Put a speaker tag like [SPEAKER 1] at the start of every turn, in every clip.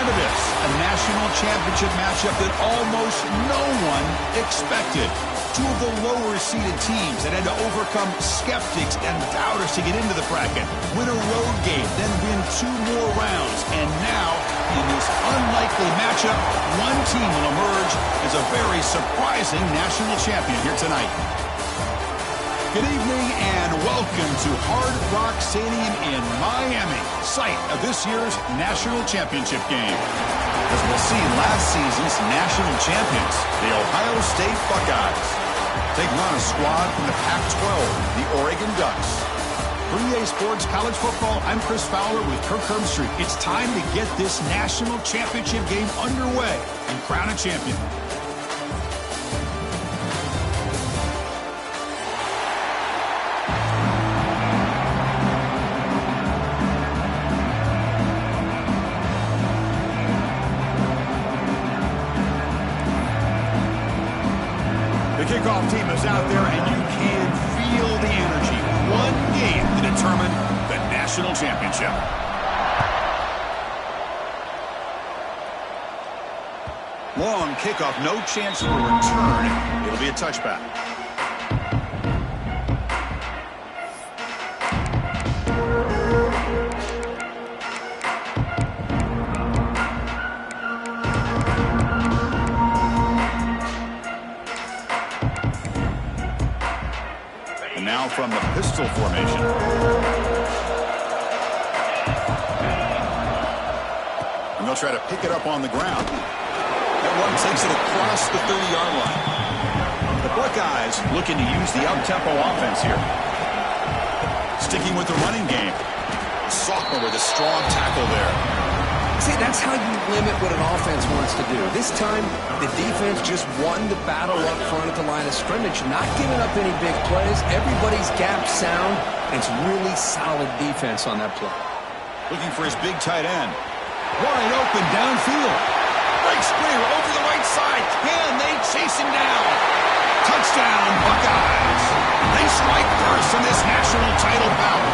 [SPEAKER 1] this, a national championship matchup that almost no one expected. Two of the lower-seeded teams that had to overcome skeptics and doubters to get into the bracket, win a road game, then win 2 more rounds. And now, in this unlikely matchup, one team will emerge as a very surprising national champion here tonight. Good evening and welcome to Hard Rock Stadium in Miami, site of this year's national championship game. As we'll see, last season's national champions, the Ohio State Buckeyes, taking on a squad from the Pac-12, the Oregon Ducks. For EA Sports College Football, I'm Chris Fowler with Kirk Herbstreit. It's time to get this national championship game underway and crown a champion. Kickoff team is out there, and you can feel the energy. One game to determine the national championship. Long kickoff, no chance for a return. It'll be a touchback. Now from the pistol formation. And they'll try to pick it up on the ground. That one takes it across the 30-yard line. The Buckeyes looking to use the up-tempo offense here. Sticking with the running game. The sophomore with a strong tackle there.
[SPEAKER 2] See, that's how you limit what an offense wants to do. This time, the defense just won the battle up front at the line of scrimmage, not giving up any big plays. Everybody's gap sound, and it's really solid defense on that play.
[SPEAKER 1] Looking for his big tight end. Wide open downfield. Breaks clear over the right side. Can they chase him down? Touchdown, Buckeyes. They strike first in this national title bout.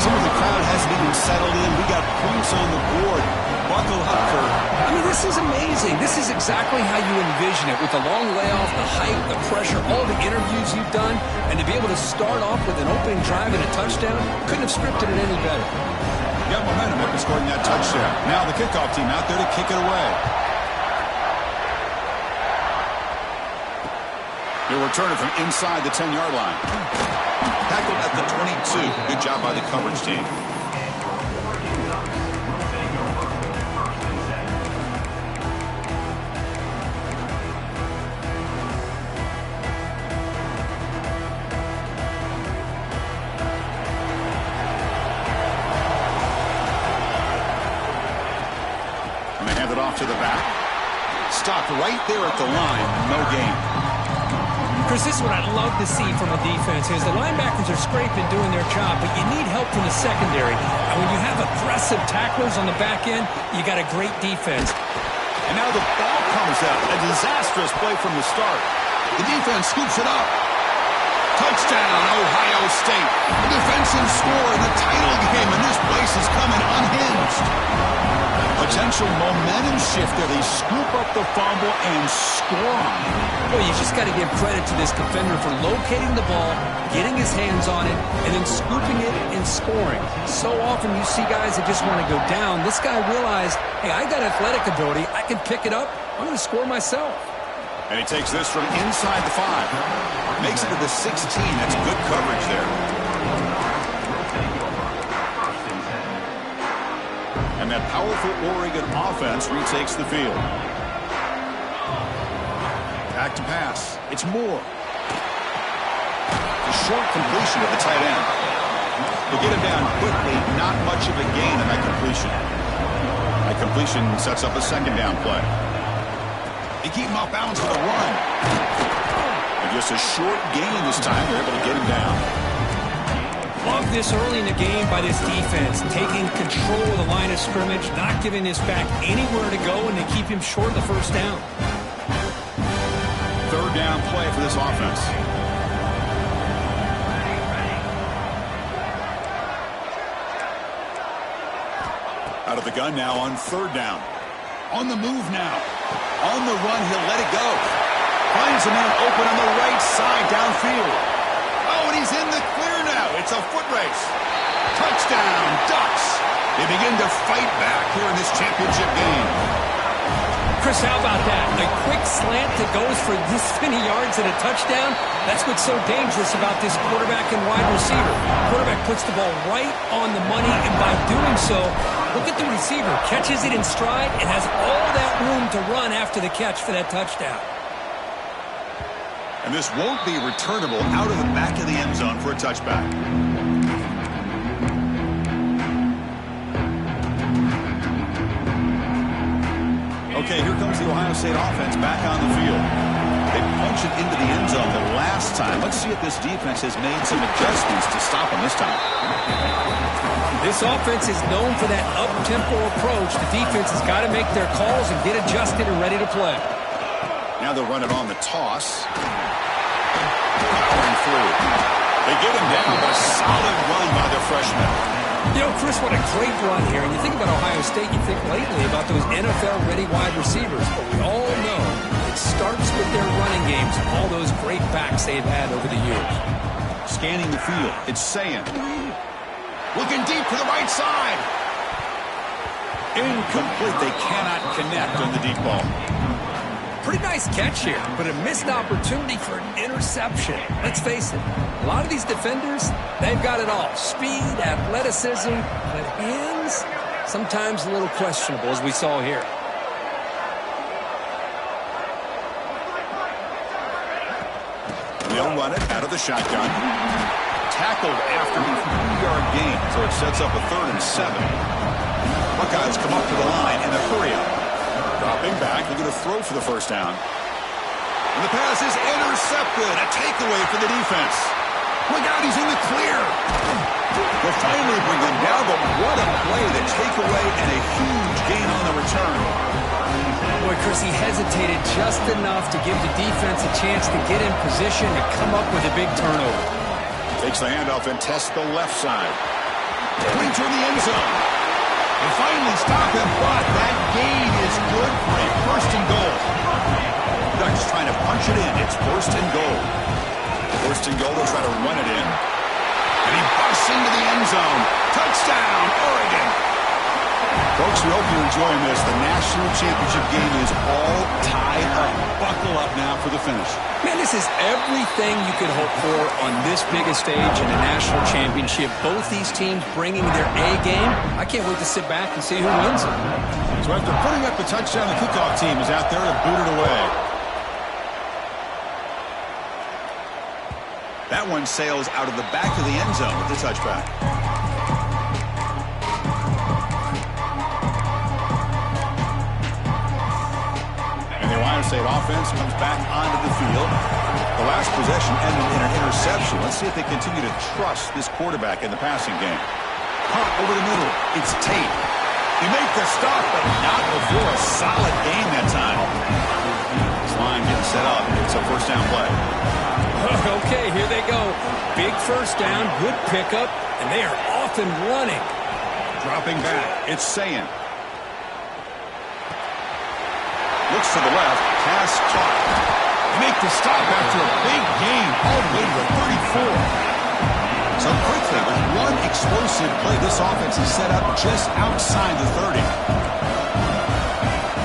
[SPEAKER 1] Some of the crowd hasn't even settled in. We got points on the board. Buckle up, Kirk.
[SPEAKER 2] I mean, this is amazing. This is exactly how you envision it, with the long layoff, the height, the pressure, all the interviews you've done, and to be able to start off with an opening drive and a touchdown, couldn't have scripted it any better.
[SPEAKER 1] Got momentum after scoring that touchdown. Now the kickoff team out there to kick it away. He'll return it from inside the 10-yard line. Tackled at the 22. Good job by the coverage team. And they hand it off to the back. Stopped right there at the line. No gain.
[SPEAKER 3] Chris, this is what I'd love to see from a defense is the linebackers are scraping doing their job, but you need help from the secondary. And when you have aggressive tacklers on the back end, you got a great defense.
[SPEAKER 1] And now the ball comes out. A disastrous play from the start. The defense scoops it up. Touchdown, Ohio State. A defensive score in the title game, and this place is coming unhinged. Potential momentum shift there. They scoop up the fumble and score.
[SPEAKER 2] Well, you just got to give credit to this defender for locating the ball, getting his hands on it, and then scooping it and scoring. So often you see guys that just want to go down. This guy realized, hey, I got athletic ability. I can pick it up. I'm going to score myself.
[SPEAKER 1] And he takes this from inside the 5. Makes it to the 16. That's good coverage there. And that powerful Oregon offense retakes the field. Back to pass. It's Moore. A short completion of the tight end. He'll get him down quickly. Not much of a gain on that completion. That completion sets up a second down play. They keep him off balance for the run. And just a short gain this time. They're able to get him down.
[SPEAKER 3] Love this early in the game by this defense, taking control of the line of scrimmage, not giving this back anywhere to go, and they keep him short of the first down.
[SPEAKER 1] Third down play for this offense. Out of the gun now on third down. On the move now. On the run, he'll let it go. Finds a man open on the right side downfield. Oh, and he's in the clear now. It's a foot race. Touchdown, Ducks. They begin to fight back here in this championship game.
[SPEAKER 3] Chris, how about that? A quick slant that goes for this many yards and a touchdown. That's what's so dangerous about this quarterback and wide receiver. Quarterback puts the ball right on the money, and by doing so, look at the receiver. Catches it in stride and has all that room to run after the catch for that touchdown.
[SPEAKER 1] And this won't be returnable out of the back of the end zone for a touchback. Okay, here comes the Ohio State offense back on the field. They punched it into the end zone the last time. Let's see if this defense has made some adjustments to stop them this time.
[SPEAKER 3] This offense is known for that up-tempo approach. The defense has got to make their calls and get adjusted and ready to play.
[SPEAKER 1] Now they'll run it on the toss. Powering through. They get him down, but a solid run by their freshman.
[SPEAKER 3] You know, Chris, what a great run here. And you think about Ohio State, you think lately about those NFL-ready wide receivers. But we all know it starts with their running games and all those great backs they've had over the years.
[SPEAKER 1] Scanning the field, it's saying. Looking deep to the right side. Incomplete. They cannot connect on the deep ball.
[SPEAKER 3] Pretty nice catch here, but a missed opportunity for an interception. Let's face it, a lot of these defenders, they've got it all. Speed, athleticism, but hands, sometimes a little questionable, as we saw here.
[SPEAKER 1] They'll run it out of the shotgun. Tackled after the 3-yard gain, so it sets up a 3rd and 7. Buckeyes come up to the line in a hurry-up. Dropping back, they're going to throw for the first down. And the pass is intercepted. A takeaway for the defense. Look out, he's in the clear. They'll finally bring him down, but what a play. The takeaway and a huge gain on the return.
[SPEAKER 3] Boy, Chris, he hesitated just enough to give the defense a chance to get in position and come up with a big turnover.
[SPEAKER 1] Takes the handoff and tests the left side. Quick toward the end zone. They finally stop him, but that gain is good for a 1st and goal. Ducks trying to punch it in. It's 1st and goal. 1st and goal, they'll try to run it in. And he busts into the end zone. Touchdown, Oregon. Folks, we hope you're enjoying this. The national championship game is all tied up. Buckle up now for the finish.
[SPEAKER 3] Man, this is everything you could hope for on this biggest stage in a national championship. Both these teams bringing their A game. I can't wait to sit back and see who wins it.
[SPEAKER 1] So after putting up the touchdown, the kickoff team is out there to boot it away. That one sails out of the back of the end zone with the touchback. State offense comes back onto the field. The last possession ended in an interception. Let's see if they continue to trust this quarterback in the passing game. Punt over the middle. It's Tate. He makes the stop, but not before a solid game that time. This line getting set up. It's a 1st down play.
[SPEAKER 3] Okay, here they go. Big 1st down, good pickup, and they are off and running.
[SPEAKER 1] Dropping back. It's Sayin. Looks to the left, pass caught. They make the stop after a big gain all the way to the 34. So quickly, with one explosive play, this offense is set up just outside the 30.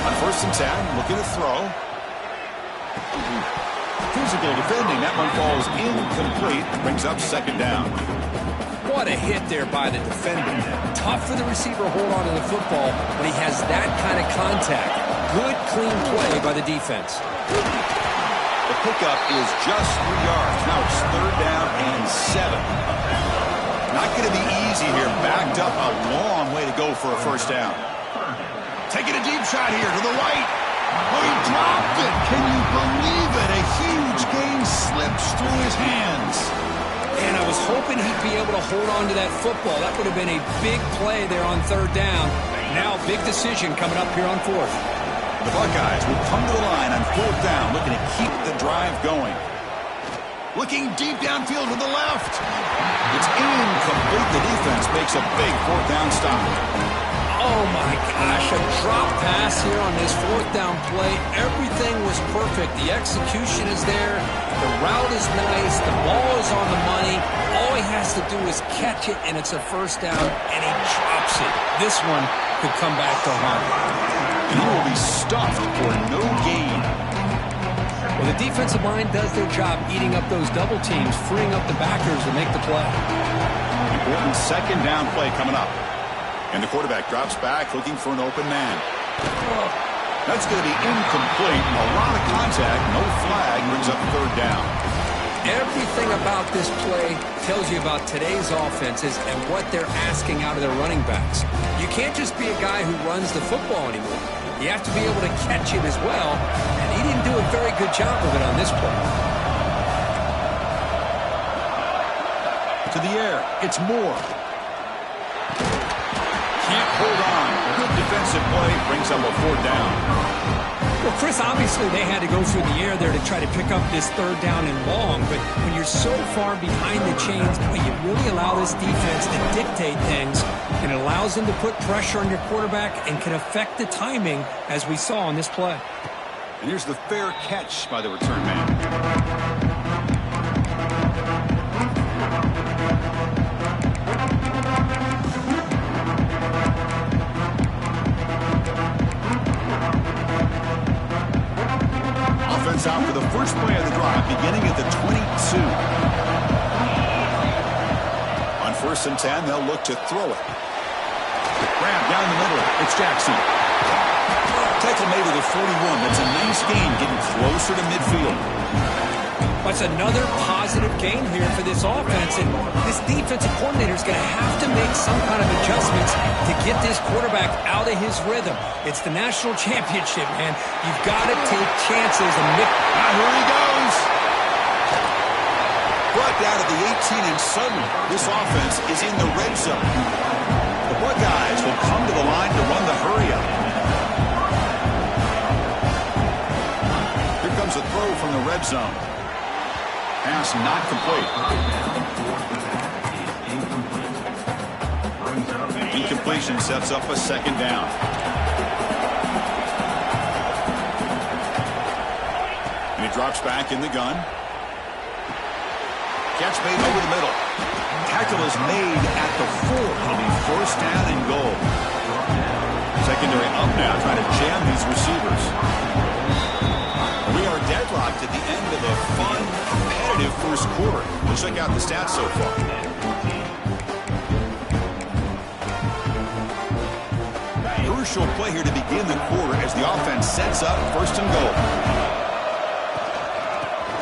[SPEAKER 1] On 1st and 10, looking to throw. Physical defending, that one falls incomplete, brings up 2nd down.
[SPEAKER 3] What a hit there by the defender. Tough for the receiver to hold on to the football when he has that kind of contact. Good, clean play by the defense.
[SPEAKER 1] The pickup is just 3 yards. Now it's 3rd down and 7. Not going to be easy here. Backed up a long way to go for a 1st down. Taking a deep shot here to the right. Oh, he dropped it. Can you believe it? A huge gain slips through his hands.
[SPEAKER 3] And I was hoping he'd be able to hold on to that football. That would have been a big play there on 3rd down. Now, big decision coming up here on 4th.
[SPEAKER 1] The Buckeyes will come to the line on 4th down, looking to keep the drive going. Looking deep downfield to the left. It's incomplete. The defense makes a big 4th down stop.
[SPEAKER 2] Oh, my gosh, a drop pass here on this fourth down play. Everything was perfect. The execution is there. The route is nice. The ball is on the money. All he has to do is catch it, and it's a first down, and he drops it. This one could come back to haunt him.
[SPEAKER 1] And he will be stuffed for no gain.
[SPEAKER 2] Well, the defensive line does their job eating up those double teams, freeing up the backers to make the play.
[SPEAKER 1] Important second down play coming up. And the quarterback drops back looking for an open man. That's going to be incomplete. A lot of contact. No flag brings up third down.
[SPEAKER 2] Everything about this play tells you about today's offenses and what they're asking out of their running backs. You can't just be a guy who runs the football anymore. You have to be able to catch it as well, and he didn't do a very good job of it on this play.
[SPEAKER 1] To the air, it's Moore. Can't hold on. Good defensive play brings up a fourth down.
[SPEAKER 2] Well, Chris, obviously they had to go through the air there to try to pick up this third down and long, but when you're so far behind the chains, you really allow this defense to dictate things, and it allows them to put pressure on your quarterback and can affect the timing, as we saw on this play.
[SPEAKER 1] And here's the fair catch by the return man. Offense out for the first play of the drive, beginning at the 22. On 1st and 10, they'll look to throw it. Grab down the middle. It's Jackson. Tackle made at the 41. That's a nice gain, getting closer to midfield.
[SPEAKER 2] That's another positive gain here for this offense, and this defensive coordinator is going to have to make some kind of adjustments to get this quarterback out of his rhythm. It's the national championship, man. You've got to take chances. And
[SPEAKER 1] here he goes. Brought down at the 18, and suddenly this offense is in the red zone. The Buckeyes will come to the line to run the hurry-up. Here comes a throw from the red zone. Pass not complete. Incompletion sets up a second down. And he drops back in the gun. Catch made over the middle. Tackle is made at the 4. It'll be first down and goal. Secondary up now, trying to jam these receivers. We are deadlocked at the end of a fun, competitive first quarter. We'll check out the stats so far. Crucial play here to begin the quarter as the offense sets up first and goal.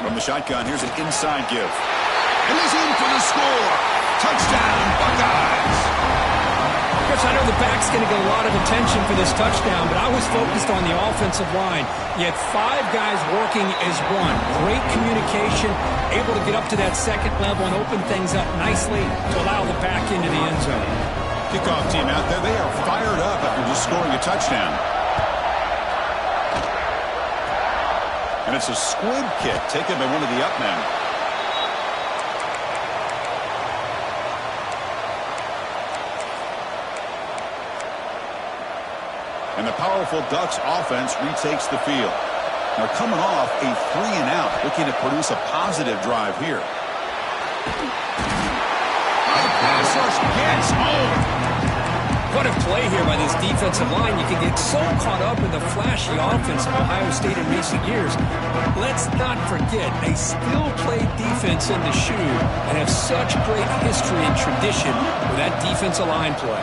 [SPEAKER 1] From the shotgun, here's an inside give. And he's in for the score. Touchdown, Buckeyes.
[SPEAKER 2] Chris, I know the back's going to get a lot of attention for this touchdown, but I was focused on the offensive line. You had 5 guys working as one. Great communication, able to get up to that second level and open things up nicely to allow the back into the end zone.
[SPEAKER 1] Kickoff team out there, they are fired up after just scoring a touchdown. And it's a squib kick taken by one of the up men. And the powerful Ducks offense retakes the field. They're coming off a 3-and-out, looking to produce a positive drive here. Pass rush gets home.
[SPEAKER 2] What a play here by this defensive line. You can get so caught up in the flashy offense of Ohio State in recent years. Let's not forget, they still play defense in the shoe and have such great history and tradition with that defensive line play.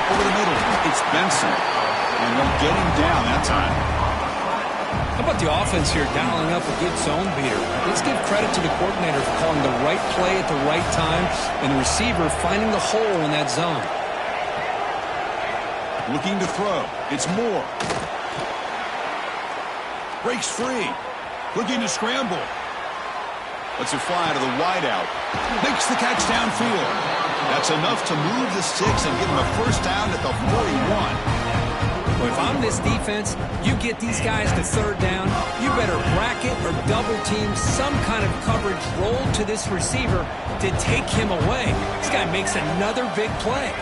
[SPEAKER 1] Over the middle, it's Benson. And they'll get him down that time.
[SPEAKER 2] How about the offense here dialing up a good zone beater? Let's give credit to the coordinator for calling the right play at the right time and the receiver finding the hole in that zone.
[SPEAKER 1] Looking to throw. It's Moore. Breaks free. Looking to scramble. Lets it fly to the wideout. Makes the catch downfield. That's enough to move the sticks and give him a first down at the 41.
[SPEAKER 2] So if I'm this defense, you get these guys to third down, you better bracket or double team some kind of coverage roll to this receiver to take him away. This guy makes another big play.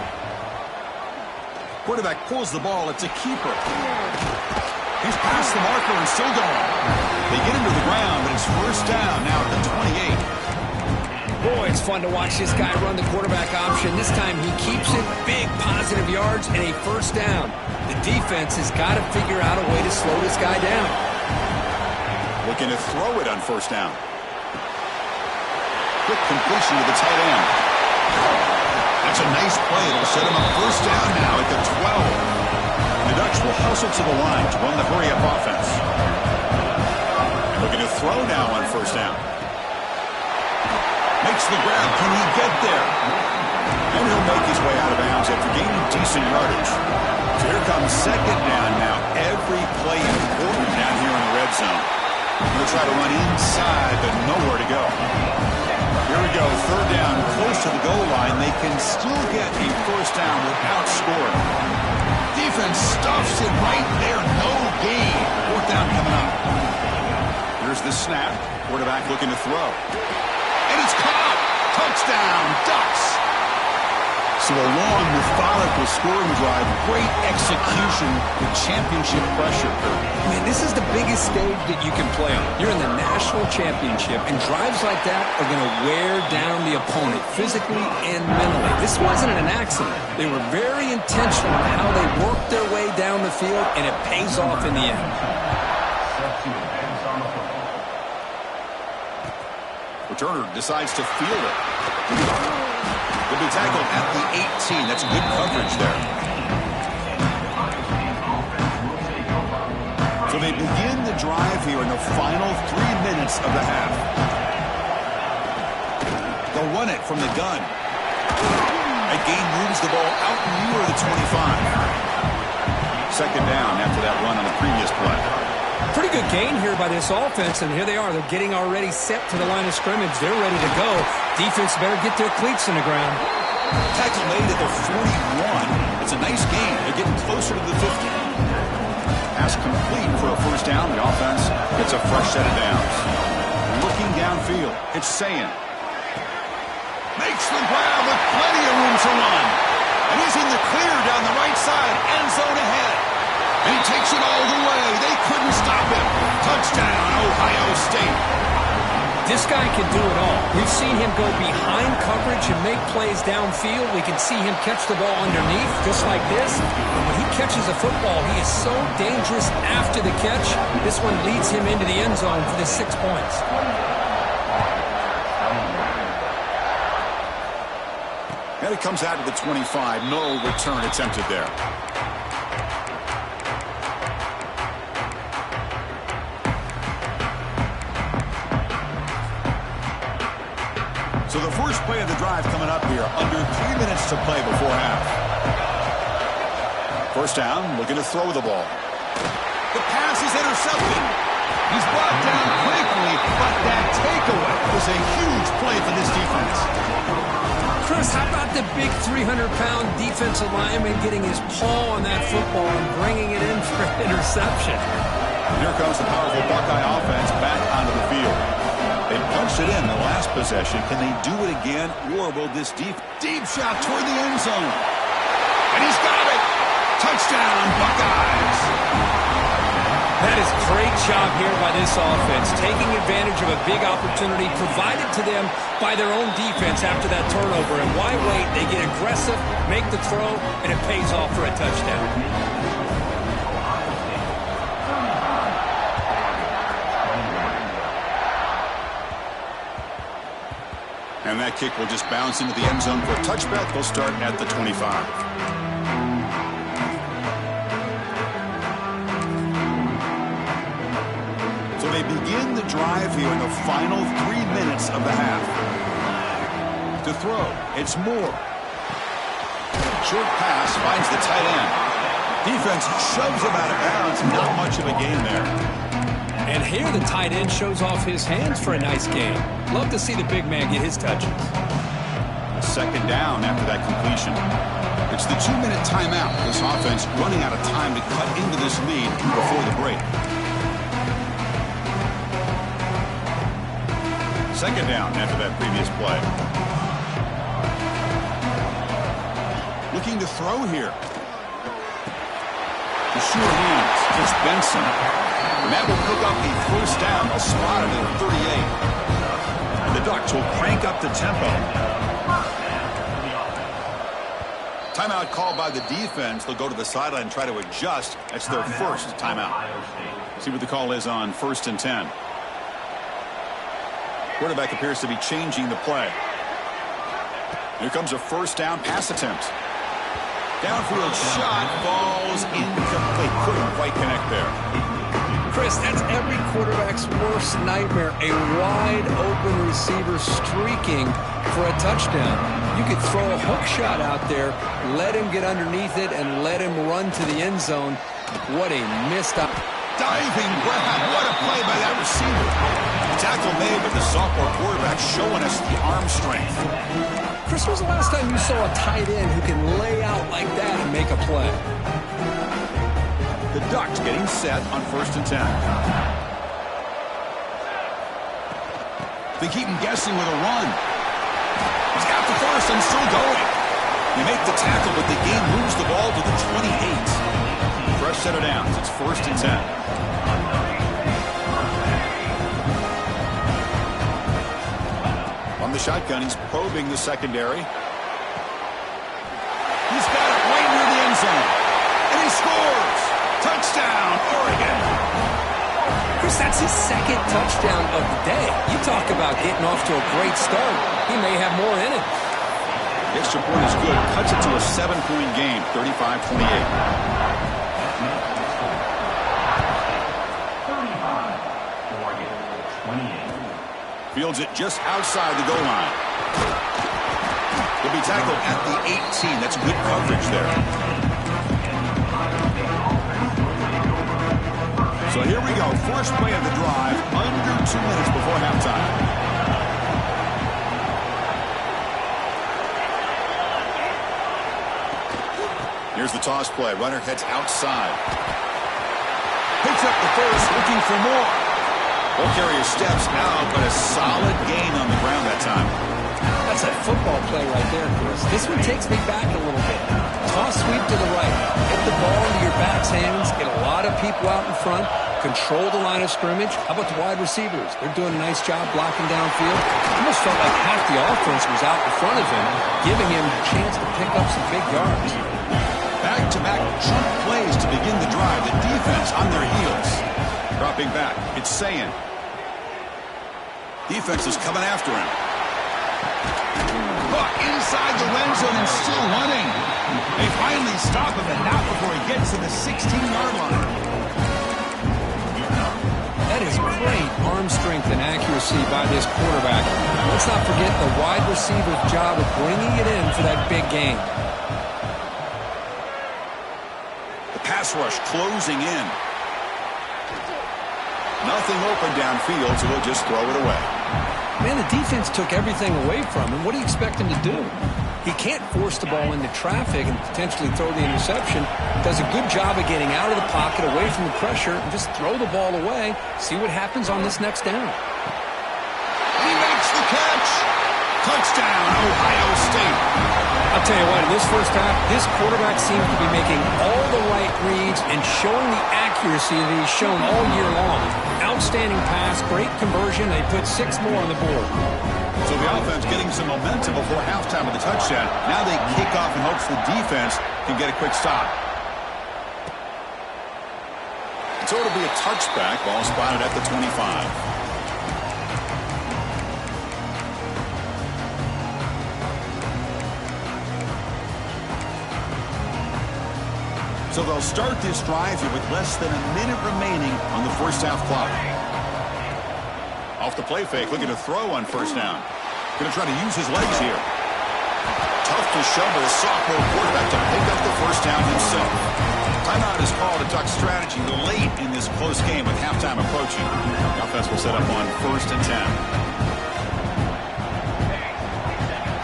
[SPEAKER 1] Quarterback pulls the ball. It's a keeper. He's past the marker and still going. They get him to the ground, but it's first down now at the 28.
[SPEAKER 2] Boy, it's fun to watch this guy run the quarterback option. This time he keeps it, big positive yards, and a first down. The defense has got to figure out a way to slow this guy down.
[SPEAKER 1] Looking to throw it on first down. Quick completion to the tight end. That's a nice play. It'll set him up first down now at the 12. The Ducks will hustle to the line to run the hurry-up offense. Looking to throw now on first down. Makes the grab. Can he get there? And he'll make his way out of bounds after gaining decent yardage. So here comes second down now. Every play important down here in the red zone. Going to try to run inside, but nowhere to go. Here we go. Third down, close to the goal line. They can still get a first down without scoring. Defense stuffs it right there. No gain. Fourth down coming up. Here's the snap. Quarterback looking to throw. And it's caught. Touchdown, Ducks. So a long, methodical scoring drive. Great execution with championship pressure.
[SPEAKER 2] Man, this is the biggest stage that you can play on. You're in the national championship, and drives like that are going to wear down the opponent physically and mentally. This wasn't an accident. They were very intentional in how they worked their way down the field, and it pays off in the end.
[SPEAKER 1] Returner decides to field it. Will be tackled at the 18. That's good coverage there. So they begin the drive here in the final 3 minutes of the half. They'll run it from the gun. Again moves the ball out near the 25. Second down after that run on the previous play.
[SPEAKER 2] Pretty good gain here by this offense, and here they are. They're getting already set to the line of scrimmage. They're ready to go. Defense better get their cleats in the ground.
[SPEAKER 1] Tackle made at the 41. It's a nice gain. They're getting closer to the 50. Pass complete for a first down. The offense gets a fresh set of downs. Looking downfield, it's Sayin. Makes the grab with plenty of room to run. And he's in the clear down the right side. End zone ahead. And he takes it all the way. They couldn't stop him. Touchdown, Ohio State.
[SPEAKER 2] This guy can do it all. We've seen him go behind coverage and make plays downfield. We can see him catch the ball underneath, just like this. But when he catches a football, he is so dangerous after the catch. This one leads him into the end zone for the 6 points.
[SPEAKER 1] And it comes out to the 25. No return attempted there. So the first play of the drive coming up here. Under 3 minutes to play before half. First down, looking to throw the ball. The pass is intercepted. He's brought down quickly, but that takeaway was a huge play for this defense.
[SPEAKER 2] Chris, how about the big 300-pound defensive lineman getting his paw on that football and bringing it in for an interception?
[SPEAKER 1] Here comes the powerful Buckeye offense back onto the field. They punched it in the last possession. Can they do it again, or will this deep shot toward the end zone? And he's got it! Touchdown, Buckeyes!
[SPEAKER 2] That is great job here by this offense, taking advantage of a big opportunity provided to them by their own defense after that turnover. And why wait? They get aggressive, make the throw, and it pays off for a touchdown.
[SPEAKER 1] And that kick will just bounce into the end zone for a touchback. They'll start at the 25. So they begin the drive here in the final 3 minutes of the half. To throw, it's Moore. Short pass finds the tight end. Defense shoves him out of bounds. Not much of a gain there.
[SPEAKER 2] And here the tight end shows off his hands for a nice game. Love to see the big man get his touches.
[SPEAKER 1] Second down after that completion. The It's the 2-minute timeout. This offense running out of time to cut into this lead before the break. Second down after that previous play. Looking to throw here. The sure hands, just Benson. And that will pick up the first down, a spot at the 38. And the Ducks will crank up the tempo. Timeout called by the defense. They'll go to the sideline and try to adjust. That's their first timeout. See what the call is on 1st and 10. Quarterback appears to be changing the play. Here comes a first down pass attempt. Downfield shot falls incomplete. Couldn't quite connect there.
[SPEAKER 2] Chris, that's every quarterback's worst nightmare. A wide open receiver streaking for a touchdown. You could throw a hook shot out there, let him get underneath it, and let him run to the end zone. What a missed opportunity.
[SPEAKER 1] Diving grab. What a play by that receiver. Tackle made, but the sophomore quarterback showing us the arm strength.
[SPEAKER 2] Chris, when was the last time you saw a tight end who can lay out like that and make a play?
[SPEAKER 1] The Ducks getting set on 1st and 10. They keep him guessing with a run. He's got the first and still going. They make the tackle, but the game moves the ball to the 28. Fresh set of downs. It's 1st and 10. On the shotgun, he's probing the secondary. He's got it right near the end zone. And he scores! Touchdown, Oregon!
[SPEAKER 2] Chris, that's his second touchdown of the day. You talk about getting off to a great start. He may have more in it.
[SPEAKER 1] The extra point is good. Cuts it to a 7-point game, 35-28. Fields it just outside the goal line. He'll be tackled at the 18. That's good coverage there. So here we go. First play of the drive. Under 2 minutes before halftime. Here's the toss play. Runner heads outside. Picks up the first, looking for more. Ball carrier steps out, but a solid gain on the ground that time.
[SPEAKER 2] That's a football play right there, Chris. This one takes me back a little bit. Toss sweep to the right. Get the ball into your back's hands. Get a lot of people out in front. Control the line of scrimmage. How about the wide receivers? They're doing a nice job blocking downfield. Almost felt like half the offense was out in front of him, giving him a chance to pick up some big yards.
[SPEAKER 1] Back-to-back jump plays to begin the drive. The defense on their heels. Dropping back. It's Sayin. Defense is coming after him. Hook inside the red zone and still running. They finally stop him, and not before he gets to the 16-yard line.
[SPEAKER 2] That is great arm strength and accuracy by this quarterback. Let's not forget the wide receiver's job of bringing it in for that big game.
[SPEAKER 1] The pass rush closing in. Nothing open downfield, so they'll just throw it away.
[SPEAKER 2] Man, the defense took everything away from him. What do you expect him to do? He can't force the ball into traffic and potentially throw the interception. Does a good job of getting out of the pocket, away from the pressure, and just throw the ball away. See what happens on this next down.
[SPEAKER 1] He makes the catch. Touchdown, Ohio State.
[SPEAKER 2] I'll tell you what, in this first half, this quarterback seems to be making all the right reads and showing the accuracy that he's shown all year long. Outstanding pass, great conversion. They put 6 more on the board.
[SPEAKER 1] So the offense getting some momentum before halftime with the touchdown. Now they kick off in hopes the defense can get a quick stop. So it'll be a touchback. Ball spotted at the 25. So they'll start this drive here with less than a minute remaining on the first half clock. Off the play fake, looking to throw on first down. Going to try to use his legs here. Tough to shovel a sophomore quarterback to pick up the first down himself. Timeout is called a Duck strategy late in this close game with halftime approaching. The offense will set up on 1st and 10.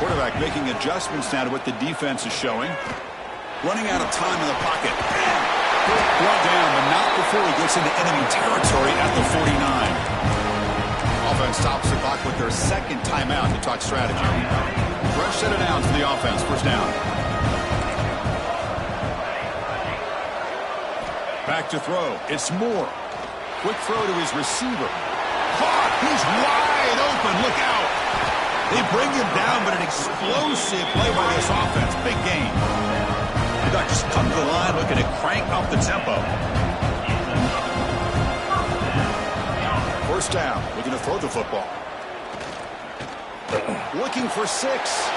[SPEAKER 1] Quarterback making adjustments now to what the defense is showing. Running out of time in the pocket. Brought down, but not before he gets into enemy territory at the 49. Offense stops the clock with their second timeout to talk strategy. Fresh set of downs for the offense. First down. Back to throw. It's Moore. Quick throw to his receiver. Caught. He's wide open. Look out. They bring him down, but an explosive play by this offense. Big game. The Ducks come to the line looking to crank up the tempo. First down. Looking to throw the football. Looking for 6.